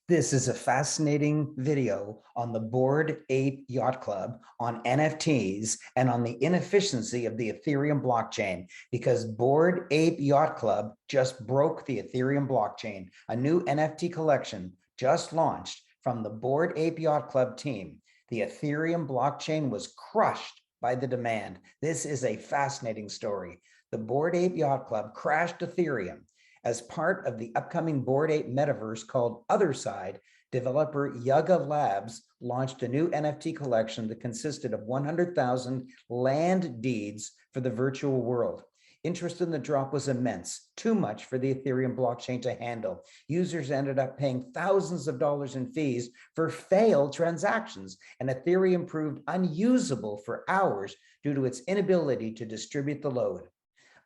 This is a fascinating video on the Bored Ape Yacht Club, on NFTs, and on the inefficiency of the Ethereum blockchain, because Bored Ape Yacht Club just broke the Ethereum blockchain. A new NFT collection just launched from the Bored Ape Yacht Club team. The Ethereum blockchain was crushed by the demand. This is a fascinating story. The Bored Ape Yacht Club crashed Ethereum. As part of the upcoming Bored Ape metaverse called Otherside, developer Yuga Labs launched a new NFT collection that consisted of 100,000 land deeds for the virtual world. Interest in the drop was immense, too much for the Ethereum blockchain to handle. Users ended up paying thousands of dollars in fees for failed transactions, and Ethereum proved unusable for hours due to its inability to distribute the load.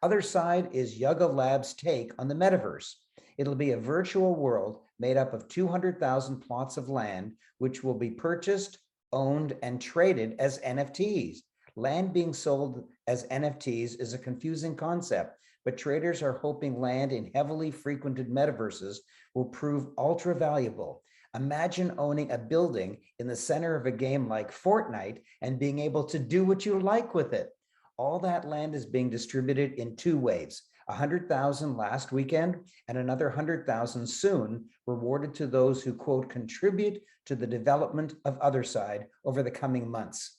Otherside is Yuga Labs' take on the metaverse. It'll be a virtual world made up of 200,000 plots of land, which will be purchased, owned, and traded as NFTs. Land being sold as NFTs is a confusing concept, but traders are hoping land in heavily frequented metaverses will prove ultra valuable. Imagine owning a building in the center of a game like Fortnite and being able to do what you like with it. All that land is being distributed in two waves, 100,000 last weekend and another 100,000 soon, rewarded to those who, quote, contribute to the development of Otherside over the coming months.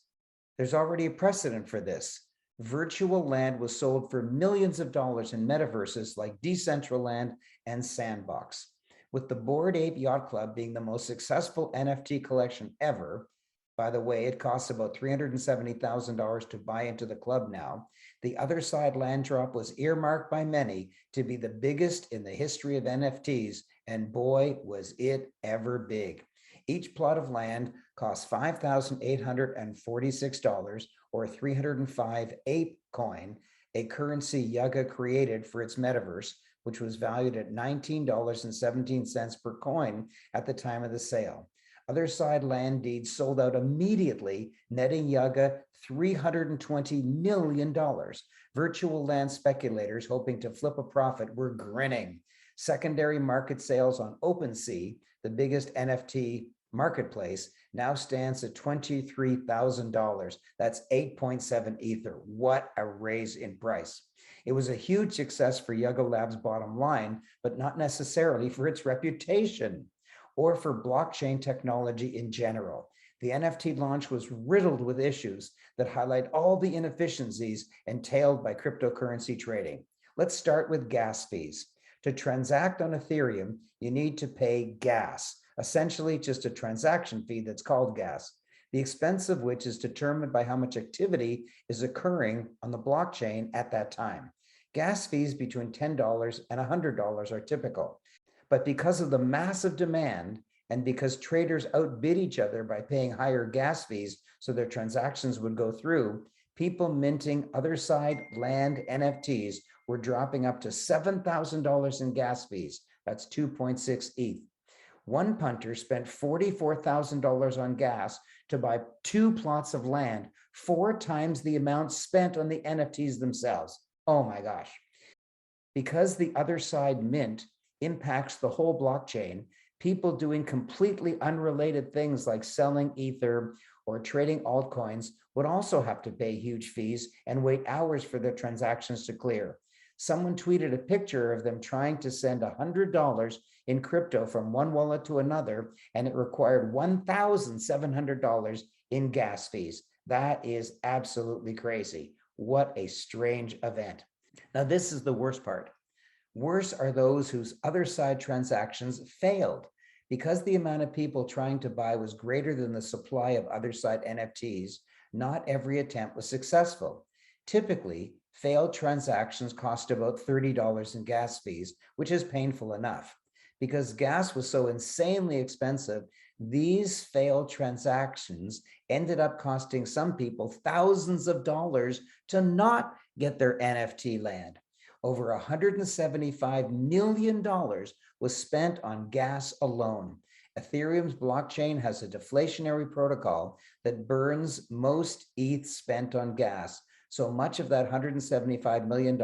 There's already a precedent for this. Virtual land was sold for millions of dollars in metaverses like Decentraland and Sandbox. With the Bored Ape Yacht Club being the most successful NFT collection ever, by the way, it costs about $370,000 to buy into the club now. The Otherside land drop was earmarked by many to be the biggest in the history of NFTs, and boy, was it ever big. Each plot of land costs $5,846 or 305 apecoin, a currency Yuga created for its metaverse, which was valued at $19.17 per coin at the time of the sale. Otherside land deeds sold out immediately, netting Yuga $320 million. Virtual land speculators hoping to flip a profit were grinning. Secondary market sales on OpenSea, the biggest NFT marketplace, now stands at $23,000. That's 8.7 Ether. What a raise in price. It was a huge success for Yuga Labs' bottom line, but not necessarily for its reputation or for blockchain technology in general. The NFT launch was riddled with issues that highlight all the inefficiencies entailed by cryptocurrency trading. Let's start with gas fees. To transact on Ethereum, you need to pay gas, essentially just a transaction fee that's called gas, the expense of which is determined by how much activity is occurring on the blockchain at that time. Gas fees between $10 and $100 are typical. But because of the massive demand and because traders outbid each other by paying higher gas fees so their transactions would go through, people minting Otherside land NFTs were dropping up to $7,000 in gas fees. That's 2.6 ETH. One punter spent $44,000 on gas to buy 2 plots of land, 4 times the amount spent on the NFTs themselves. Oh my gosh. Because the Otherside mint impacts the whole blockchain, people doing completely unrelated things like selling Ether or trading altcoins would also have to pay huge fees and wait hours for their transactions to clear. Someone tweeted a picture of them trying to send $100 in crypto from one wallet to another, and it required $1,700 in gas fees. That is absolutely crazy. What a strange event. Now, this is the worst part. Worse are those whose Otherside transactions failed. Because the amount of people trying to buy was greater than the supply of Otherside NFTs, not every attempt was successful. Typically, failed transactions cost about $30 in gas fees, which is painful enough. Because gas was so insanely expensive, these failed transactions ended up costing some people thousands of dollars to not get their NFT land. Over $175 million was spent on gas alone. Ethereum's blockchain has a deflationary protocol that burns most ETH spent on gas. So much of that $175 million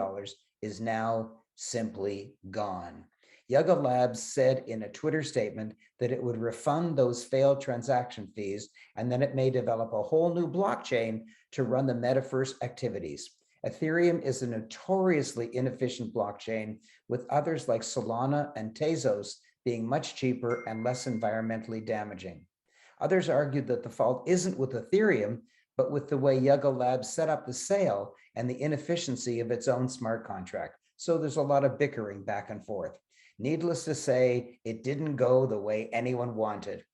is now simply gone. Yuga Labs said in a Twitter statement that it would refund those failed transaction fees, and then it may develop a whole new blockchain to run the metaverse activities. Ethereum is a notoriously inefficient blockchain, with others like Solana and Tezos being much cheaper and less environmentally damaging. Others argued that the fault isn't with Ethereum, but with the way Yuga Labs set up the sale and the inefficiency of its own smart contract. So there's a lot of bickering back and forth. Needless to say, it didn't go the way anyone wanted.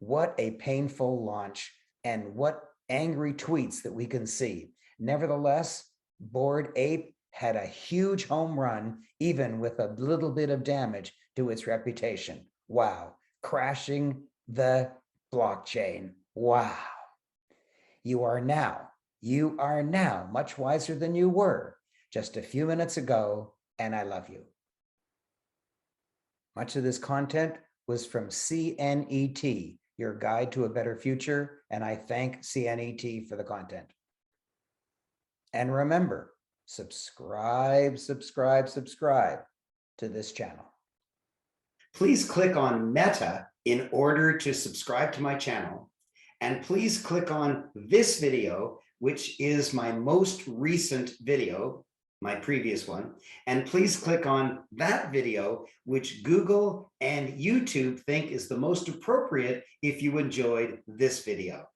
What a painful launch, and what angry tweets that we can see. Nevertheless, Bored Ape had a huge home run, even with a little bit of damage to its reputation. Wow, crashing the blockchain. Wow. You are now much wiser than you were just a few minutes ago, and I love you. Much of this content was from CNET, your guide to a better future, and I thank CNET for the content. And remember, subscribe to this channel. Please click on Meta in order to subscribe to my channel. And please click on this video, which is my most recent video, my previous one. And please click on that video, which Google and YouTube think is the most appropriate if you enjoyed this video.